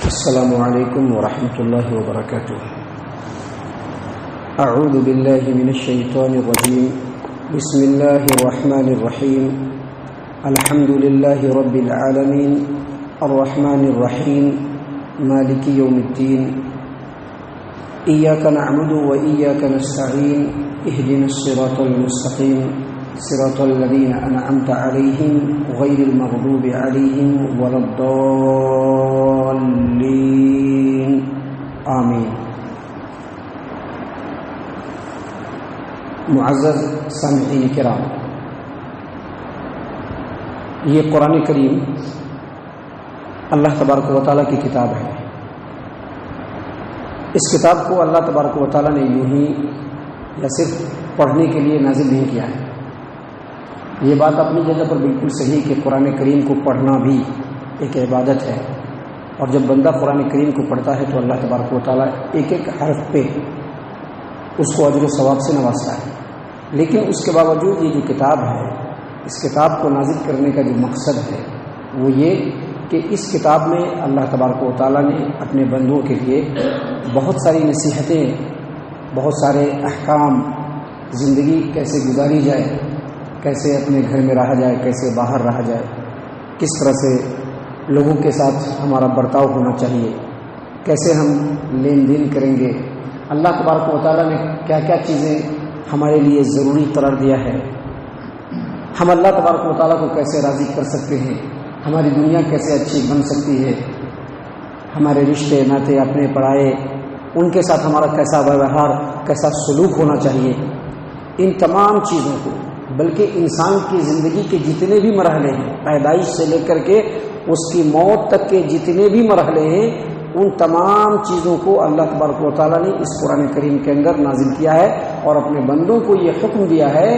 السلام علیکم ورحمۃ اللہ وبرکاتہ۔ اعوذ باللہ من الشیطان الرجیم، بسم اللہ الرحمن الرحیم، الحمد للہ رب العالمین، الرحمن الرحیم، مالک یوم الدین، ایاک نعبد و ایاک نستعین، اہدنا الصراط المستقیم، صراط الذین انعمت علیہم غیر المغضوب علیہم ولا الضالین، آمین۔ معزز سامعین کرام، یہ قرآن کریم اللہ تبارک و تعالیٰ کی کتاب ہے۔ اس کتاب کو اللہ تبارک و تعالیٰ نے یوں ہی یا صرف پڑھنے کے لیے نازل نہیں کیا ہے۔ یہ بات اپنی جگہ پر بالکل صحیح کہ قرآن کریم کو پڑھنا بھی ایک عبادت ہے، اور جب بندہ قرآن کریم کو پڑھتا ہے تو اللہ تبارک و تعالیٰ ایک ایک حرف پہ اس کو اجر و ثواب سے نوازتا ہے۔ لیکن اس کے باوجود یہ جو کتاب ہے، اس کتاب کو نازل کرنے کا جو مقصد ہے وہ یہ کہ اس کتاب میں اللہ تبارک و تعالیٰ نے اپنے بندوں کے لیے بہت ساری نصیحتیں، بہت سارے احکام، زندگی کیسے گزاری جائے، کیسے اپنے گھر میں رہا جائے، کیسے باہر رہا جائے، کس طرح سے لوگوں کے ساتھ ہمارا برتاؤ ہونا چاہیے، کیسے ہم لین دین کریں گے، اللہ تبارک و تعالیٰ نے کیا کیا چیزیں ہمارے لیے ضروری قرار دیا ہے، ہم اللہ تبارک و تعالیٰ کو کیسے راضی کر سکتے ہیں، ہماری دنیا کیسے اچھی بن سکتی ہے، ہمارے رشتے ناطے اپنے پڑھائے ان کے ساتھ ہمارا کیسا ویوہار، کیسا سلوک ہونا چاہیے، ان تمام چیزوں کو، بلکہ انسان کی زندگی کے جتنے بھی مرحلے ہیں، پیدائش سے لے کر کے اس کی موت تک کے جتنے بھی مرحلے ہیں، ان تمام چیزوں کو اللہ تبارک و تعالیٰ نے اس قرآن کریم کے اندر نازل کیا ہے، اور اپنے بندوں کو یہ حکم دیا ہے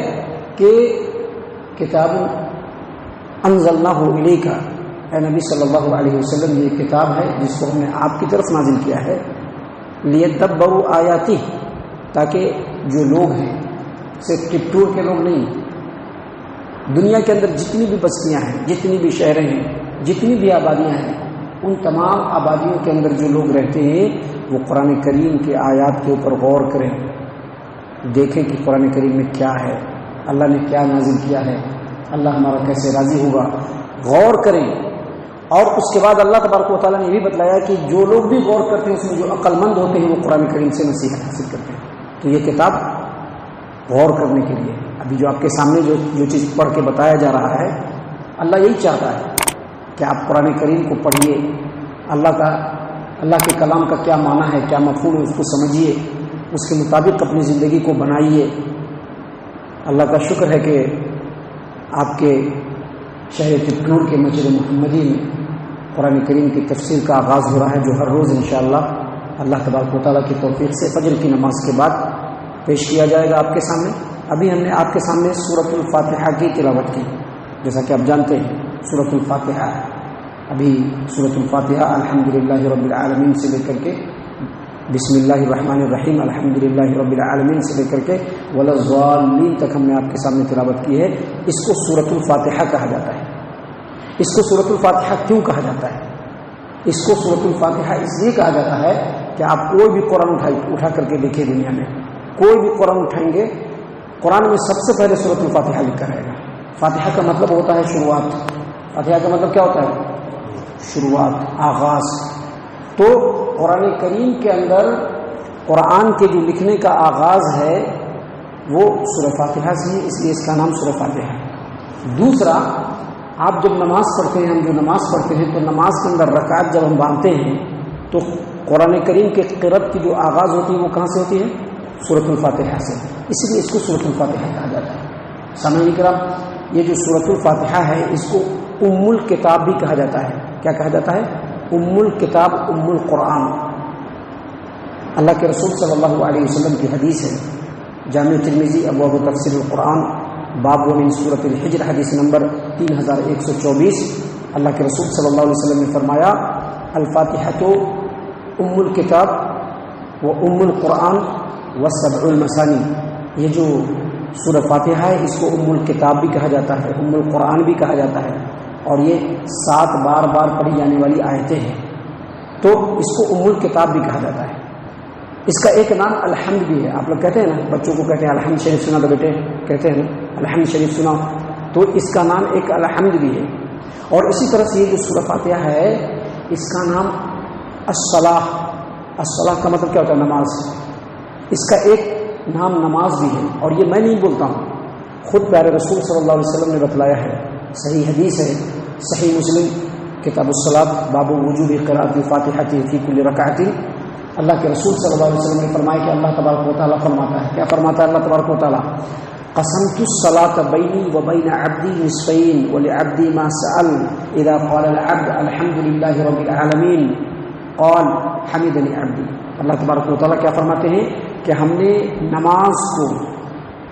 کہ کتاب انزلناہ الیک، اے نبی صلی اللہ علیہ وسلم، یہ کتاب ہے جس کو ہم نے آپ کی طرف نازل کیا ہے، لیدبروا آیاتہ، تاکہ جو لوگ ہیں صرف ٹپٹور کے لوگ نہیں، دنیا کے اندر جتنی بھی بستیاں ہیں، جتنی بھی شہریں ہیں، جتنی بھی آبادیاں ہیں، ان تمام آبادیوں کے اندر جو لوگ رہتے ہیں وہ قرآن کریم کے آیات کے اوپر غور کریں، دیکھیں کہ قرآن کریم میں کیا ہے، اللہ نے کیا نازل کیا ہے، اللہ ہمارا کیسے راضی ہوگا، غور کریں۔ اور اس کے بعد اللہ تبارک و تعالیٰ نے یہ بھی بتلایا کہ جو لوگ بھی غور کرتے ہیں اس میں جو عقل مند ہوتے ہیں وہ قرآن کریم سے نصیحت حاصل کرتے ہیں۔ تو یہ کتاب غور کرنے کے لیے، ابھی جو آپ کے سامنے جو چیز پڑھ کے بتایا جا رہا ہے، اللہ یہی چاہتا ہے کہ آپ قرآن کریم کو پڑھیے، اللہ کے کلام کا کیا معنی ہے، کیا مفہوم ہے، اس کو سمجھیے، اس کے مطابق اپنی زندگی کو بنائیے۔ اللہ کا شکر ہے کہ آپ کے شہر ٹپٹور کے مسجد محمدی میں قرآن کریم کی تفسیر کا آغاز ہو رہا ہے، جو ہر روز انشاءاللہ اللہ تبارک و تعالیٰ کی توفیق سے فجر کی نماز کے بعد پیش کیا جائے گا آپ کے سامنے۔ ابھی ہم نے آپ کے سامنے سورۃ الفاتحہ کی تلاوت کی، جیسا کہ آپ جانتے ہیں سورۃ الفاتحہ، ابھی سورۃ الفاتحہ الحمدللہ رب العالمین سے لے کر کے بسم اللہ الرحمن الرحیم الحمدللہ رب العالمین سے لے کر کے ولا الضالین تک ہم نے آپ کے سامنے تلاوت کی ہے۔ اس کو سورۃ الفاتحہ کہا جاتا ہے۔ اس کو سورۃ الفاتحہ کیوں کہا جاتا ہے؟ اس کو سورۃ الفاتحہ اس لیے کہا جاتا ہے کہ آپ کوئی بھی قرآن اٹھا کر کے دیکھیں، دنیا میں کوئی بھی قرآن اٹھائیں گے، قرآن میں سب سے پہلے سورۃ الفاتحہ لکھا رہے گا۔ فاتحہ کا مطلب ہوتا ہے شروعات، فاتحہ کا مطلب کیا ہوتا ہے؟ شروعات، آغاز۔ تو قرآن کریم کے اندر قرآن کے جو لکھنے کا آغاز ہے وہ سورہ فاتحہ سے ہے، اس لیے اس کا نام سورہ فاتحہ ہے۔ دوسرا، آپ جب نماز پڑھتے ہیں، ہم جو نماز پڑھتے ہیں تو نماز کے اندر رکعت جب ہم باندھتے ہیں تو قرآن کریم کے قرأت کی جو آغاز ہوتی ہے وہ کہاں سے ہوتی ہے؟ سورۃ الفاتحہ سے، اس لیے اس کو سورۃ الفاتحہ کہا جاتا ہے۔ سامعین کرام، یہ جو سورۃ الفاتحہ ہے اس کو ام الکتاب بھی کہا جاتا ہے۔ کیا کہا جاتا ہے؟ ام الکتاب، ام القرآن۔ اللہ کے رسول صلی اللہ علیہ وسلم کی حدیث ہے، جامع ترمذی ابواب تفسیر القرآن باب ومن سورۃ الحجر، حدیث نمبر 3124۔ اللہ کے رسول صلی اللہ علیہ وسلم نے فرمایا، الفاتحۃ ام الکتاب و ام القرآن والسبع المثانی۔ یہ جو سورہ فاتحہ ہے اس کو ام الکتاب بھی کہا جاتا ہے، ام القرآن بھی کہا جاتا ہے، اور یہ 7 بار پڑھی جانے والی آیتیں ہیں۔ تو اس کو ام الکتاب بھی کہا جاتا ہے. اس کا ایک نام الحمد بھی ہے. آپ لوگ کہتے ہیں نا, بچوں کو کہتے ہیں الحمد شریف سنا تو بیٹے کہتے ہیں نا الحمد شریف سنا, تو اس کا نام ایک الحمد بھی ہے. اور اسی طرح سے یہ جو سورہ فاتحہ ہے اس کا نام الصلاح. الصلاح کا مطلب کیا ہوتا ہے؟ نماز. اس کا ایک نام نماز بھی ہے. اور یہ میں نہیں بولتا ہوں, خود پیارے رسول صلی اللہ علیہ وسلم نے بتلایا ہے. صحیح حدیث ہے, صحیح مسلم کتاب الصلاۃ باب وجوب قراءۃ الفاتحہ فی کل رکعۃ. اللہ کے رسول صلی اللہ علیہ وسلم نے فرمایا کہ اللہ تبارک و تعالیٰ فرماتا ہے, کیا فرماتا ہے اللہ تبارک و تعالیٰ؟ قسمت الصلاۃ بینی و بین عبدی نصفین ولعبدی ما سأل اذا قال العبد الحمد للہ رب العالمین قال حمدنی عبدی. اللہ تبارک و تعالیٰ کیا فرماتے ہیں کہ ہم نے نماز کو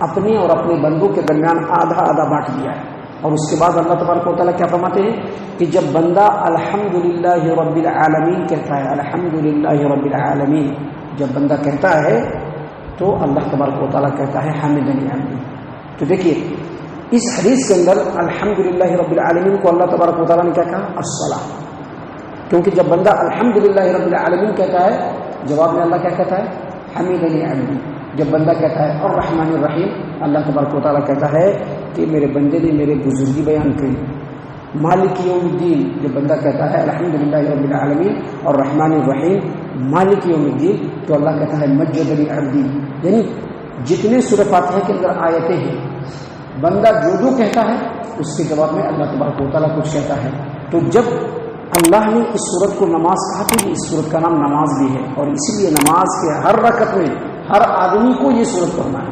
اپنے اور اپنے بندوں کے درمیان آدھا آدھا بانٹ دیا ہے. اور اس کے بعد اللہ تبارک و تعالیٰ کیا فرماتے ہیں کہ جب بندہ الحمدللہ رب العالمین کہتا ہے, الحمدللہ رب العالمین جب بندہ کہتا ہے تو اللہ تبارک و تعالیٰ کہتا ہے حمدنی عبدی. تو دیکھیے اس حدیث کے اندر الحمدللہ رب العالمین کو اللہ تبارک و تعالیٰ نے کیا کہا؟ الصلاۃ. کیونکہ جب بندہ الحمدللہ رب العالمین کہتا ہے جواب میں اللہ کیا کہتا ہے؟ حمدنی عبدی. جب بندہ کہتا ہے الرحمن الرحیم, اللہ تبارک و تعالیٰ کہتا ہے کہ میرے بندے نے میرے بزرگی بیان کی. مالک یوم الدین, جب بندہ کہتا ہے الحمدللہ رب العالمین اور رحمن الرحیم مالک یوم الدین, تو اللہ کہتا ہے مجدنی عبدی. یعنی جتنے سورہ فاتحہ کے اندر آیتیں ہیں بندہ جو جو کہتا ہے اس کے جواب میں اللہ تبارک و تعالیٰ کچھ کہتا ہے. تو جب اللہ نے اس سورت کو نماز کہا تو اس سورت کا نام نماز بھی ہے. اور اسی لیے نماز کے ہر رکعت میں ہر آدمی کو یہ سورت پڑھنا ہے.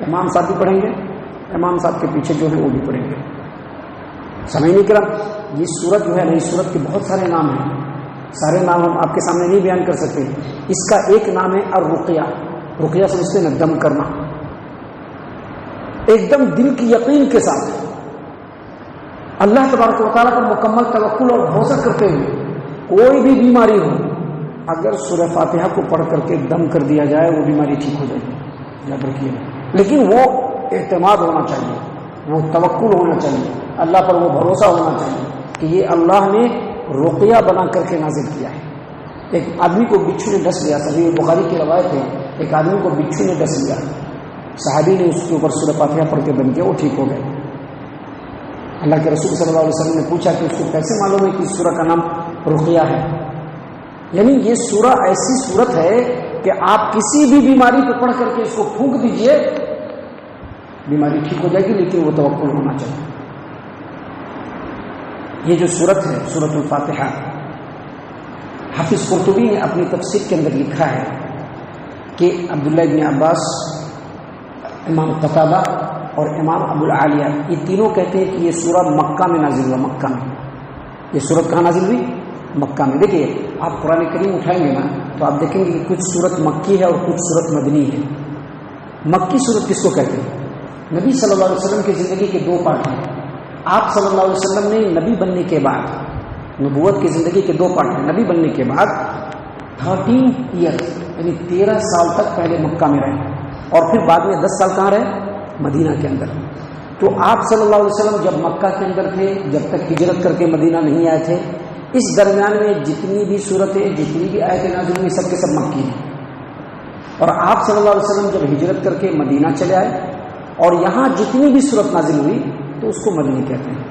امام صاحب بھی پڑھیں گے, امام صاحب کے پیچھے جو ہے وہ بھی پڑھیں گے. سمجھ نہیں کرا, یہ سورت جو ہے نا, اس سورت کے بہت سارے نام ہیں. سارے نام ہم آپ کے سامنے نہیں بیان کر سکتے. اس کا ایک نام ہے الرقیہ. رقیہ سمجھتے ہیں نا, دم کرنا, ایک دم دل کی یقین کے ساتھ اللہ تبارک و تعالیٰ پر مکمل توکل اور بھروسہ کرتے ہوئے کوئی بھی بیماری ہو, اگر سورہ فاتحہ کو پڑھ کر کے دم کر دیا جائے وہ بیماری ٹھیک ہو جائے گی, یاد رکھیے. لیکن وہ اعتماد ہونا چاہیے, وہ توکل ہونا چاہیے, اللہ پر وہ بھروسہ ہونا چاہیے کہ یہ اللہ نے رقیہ بنا کر کے نازل کیا ہے. ایک آدمی کو بچھو نے ڈس لیا, صحیح بخاری کی روایت ہے, ایک آدمی کو بچھو نے ڈس لیا, صحابی نے اس کے اوپر سورہ فاتحہ پڑھ کے دم کیا, وہ ٹھیک ہو گئے. اللہ کے رسول صلی اللہ علیہ وسلم نے پوچھا کہ اس کو کیسے معلوم ہے کہ اس سورہ کا نام رقیہ ہے؟ یعنی یہ سورہ ایسی صورت ہے کہ آپ کسی بھی بیماری پہ پڑھ کر کے اس کو پھونک دیجئے, بیماری ٹھیک ہو جائے گی, لیکن وہ توکل ہونا چاہیے. یہ جو سورت ہے سورۃ الفاتحہ, حافظ قرطبی نے اپنی تفسیر کے اندر لکھا ہے کہ عبداللہ ابن عباس, امام قتادہ اور امام ابو العالیہ یہ تینوں کہتے ہیں کہ یہ سورہ مکہ میں نازل ہوا. مکہ میں یہ سورت کہاں نازل ہوئی؟ مکہ میں. دیکھیے آپ قرآن کریم اٹھائیں گے نا تو آپ دیکھیں گے کہ کچھ سورت مکی ہے اور کچھ سورت مدنی ہے. مکی سورت کس کو کہتے ہیں؟ نبی صلی اللہ علیہ وسلم کی زندگی کے دو پارٹ ہیں. آپ صلی اللہ علیہ وسلم نے نبی بننے کے بعد, نبوت کی زندگی کے دو پارٹ ہیں, نبی بننے کے بعد 13 ایئرس یعنی 13 سال تک پہلے مکہ میں رہے اور پھر بعد میں 10 سال کہاں رہے؟ مدینہ کے اندر. تو آپ صلی اللہ علیہ وسلم جب مکہ کے اندر تھے, جب تک ہجرت کر کے مدینہ نہیں آئے تھے, اس درمیان میں جتنی بھی صورتیں, جتنی بھی آیتیں نازل ہوئی سب کے سب مکی ہیں. اور آپ صلی اللہ علیہ وسلم جب ہجرت کر کے مدینہ چلے آئے اور یہاں جتنی بھی صورت نازل ہوئی تو اس کو مدنی کہتے ہیں.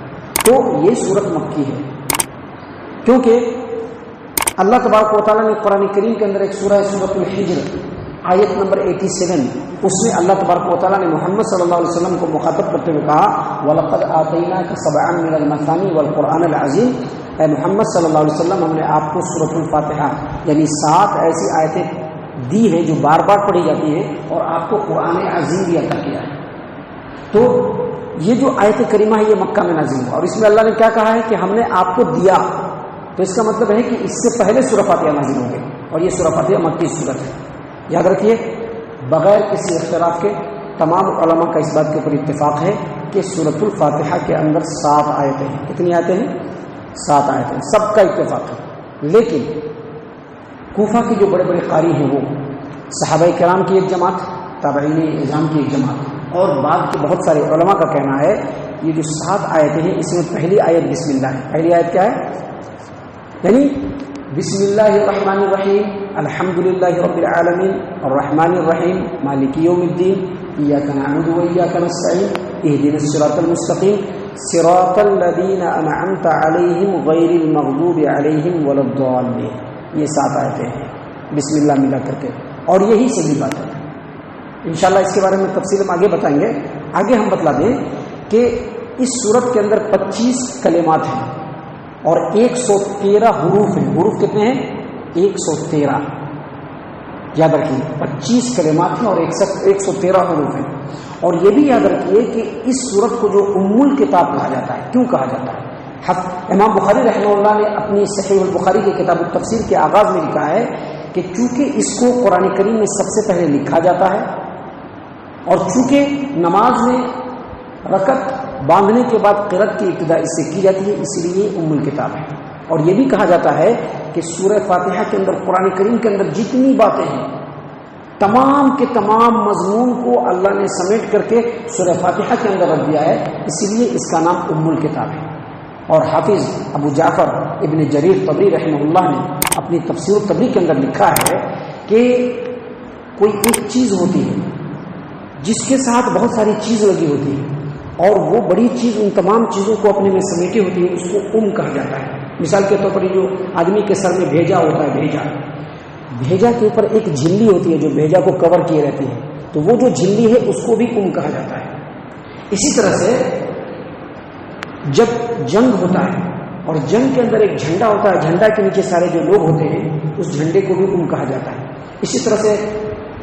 تو یہ صورت مکی ہے کیونکہ اللہ تبارک و تعالیٰ نے قرآن کریم کے اندر ایک سورہ ہے سورۃ الحجر آیت نمبر 87, اس میں اللہ تبارک و تعالیٰ نے محمد صلی اللہ علیہ وسلم کو مخاطب کرتے ہوئے کہا وَلَقَدْ آتَيْنَاكَ سَبْعًا مِنَ الْمَثَانِي وَالْقُرْآنَ الْعَظِيمِ, اے محمد صلی اللہ علیہ وسلم ہم نے آپ کو سورۃ الفاتحہ یعنی 7 ایسی آیتیں دی ہے جو بار بار پڑھی جاتی ہے اور آپ کو قرآن عظیم بھی عطا کیا ہے. تو یہ جو آیت کریمہ ہے یہ مکہ میں نازل ہوا اور اس میں اللہ نے کیا کہا ہے کہ ہم نے آپ کو دیا, تو اس کا مطلب ہے کہ اس سے پہلے سورہ فاتحہ نازل ہو گئی اور یہ سورہ فاتحہ مکی صورت ہے. یاد رکھیے بغیر کسی اختلاف کے تمام علماء کا اس بات کے اوپر اتفاق ہے کہ سورۃ الفاتحہ کے اندر 7 آیتیں ہیں. کتنی آیتیں ہیں؟ 7 آیتیں, سب کا اتفاق ہے. لیکن کوفہ کے جو بڑے بڑے قاری ہیں وہ صحابہ کرام کی ایک جماعت, تابعین اعظام کی ایک جماعت اور بعد کے بہت سارے علماء کا کہنا ہے یہ جو 7 آیتیں ہیں اس میں پہلی آیت بسم اللہ ہے. پہلی آیت کیا ہے؟ یعنی بسم اللہ الرحمن الرحیم الحمد للہ رب العالمین الرحمن الرحیم مالک یوم الدین ایاک نعبد و ایاک نستعین اہدنا الصراط المستقیم صراط الذین انعمت علیہم غیر المغضوب علیہم ولا الضالین. یہ 7 آیتیں ہیں بسم اللہ ملا کر کے، اور یہی سبھی بات ہے. انشاءاللہ اس کے بارے میں تفصیل ہم آگے بتائیں گے. آگے ہم بتلا دیں کہ اس سورت کے اندر 25 کلمات ہیں اور 113 حروف ہیں. حروف کتنے ہیں؟ 113. یاد رکھیے 25 کلمات ہیں اور 113 حروف ہیں. اور یہ بھی یاد رکھیے کہ اس سورت کو جو ام الکتاب کہا جاتا ہے، کیوں کہا جاتا ہے؟ امام بخاری رحمہ اللہ نے اپنی صحیح البخاری کی کتاب التفسیر کے آغاز میں لکھا ہے کہ چونکہ اس کو قرآن کریم میں سب سے پہلے لکھا جاتا ہے اور چونکہ نماز میں رکعت باندھنے کے بعد قرأت کی ابتدا اس سے کی جاتی ہے، اسی لیے ام الکتاب ہے. اور یہ بھی کہا جاتا ہے کہ سورہ فاتحہ کے اندر، قرآن کریم کے اندر جتنی باتیں ہیں، تمام کے تمام مضمون کو اللہ نے سمیٹ کر کے سورہ فاتحہ کے اندر رکھ دیا ہے، اسی لیے اس کا نام ام الکتاب ہے. اور حافظ ابو جعفر ابن جریر طبری رحمہ اللہ نے اپنی تفسیر الطبری کے اندر لکھا ہے کہ کوئی ایک چیز ہوتی ہے جس کے ساتھ بہت ساری چیز لگی ہوتی ہے اور وہ بڑی چیز ان تمام چیزوں کو اپنے میں سمیٹی ہوتی ہے، اس کو کہا جاتا ہے. مثال کے طور پر جو آدمی کے سر میں بھیجا ہوتا ہے، بھیجا کے اوپر ایک جھلی ہوتی ہے جو بھیجا کو کور کیے رہتی ہے، تو وہ جو جھلی ہے اس کو بھی کہا جاتا ہے. اسی طرح سے جب جنگ ہوتا ہے اور جنگ کے اندر ایک جھنڈا ہوتا ہے، جھنڈا کے نیچے سارے جو لوگ ہوتے ہیں اس جھنڈے کو بھی کہا جاتا ہے. اسی طرح سے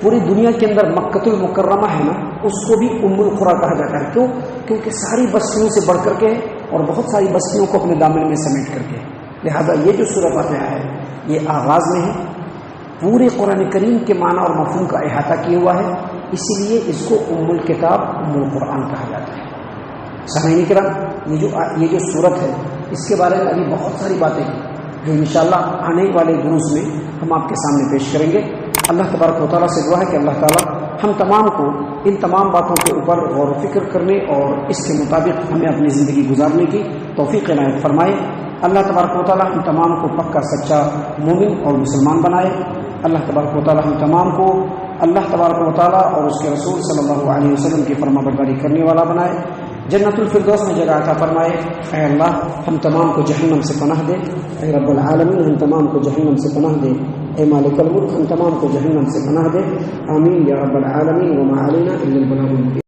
پوری دنیا کے اندر مکۃ المکرمہ ہے نا، اس کو بھی ام القریٰ کہا جاتا ہے. کیوں؟ کیونکہ ساری بستیوں سے بڑھ کر کے اور بہت ساری بستیوں کو اپنے دامن میں سمیٹ کر کے. لہذا یہ جو سورہ فاتحہ ہے یہ آغاز میں ہے، پورے قرآن کریم کے معنی اور مفہوم کا احاطہ کیا ہوا ہے، اسی لیے اس کو ام الکتاب ام القرآن کہا جاتا ہے. سامعین کرام، یہ جو سورت ہے اس کے بارے میں ابھی بہت ساری باتیں ہیں جو انشاءاللہ آنے والے دروس میں ہم آپ کے سامنے پیش کریں گے. اللہ تبارک و تعالیٰ سے دعا ہے کہ اللہ تعالیٰ ہم تمام کو ان تمام باتوں کے اوپر غور و فکر کرنے اور اس کے مطابق ہمیں اپنی زندگی گزارنے کی توفیق عنایت فرمائے. اللہ تبارک و تعالیٰ ہم تمام کو پکا سچا مومن اور مسلمان بنائے. اللہ تبارک و تعالیٰ ہم تمام کو اللہ تبارک و تعالیٰ اور اس کے رسول صلی اللہ علیہ وسلم کی فرما برداری کرنے والا بنائے. جنت الفردوس میں جگہ عطا فرمائے. اے اللہ ہم تمام کو جہنم سے پناہ دے. اے رب العالمین ہم تمام کو جہنم سے پناہ دے. اے مالک الملک ہم تمام کو جہنم سے پناہ دے. آمین یا رب العالمین. وما علینا الا البلاغ المبین.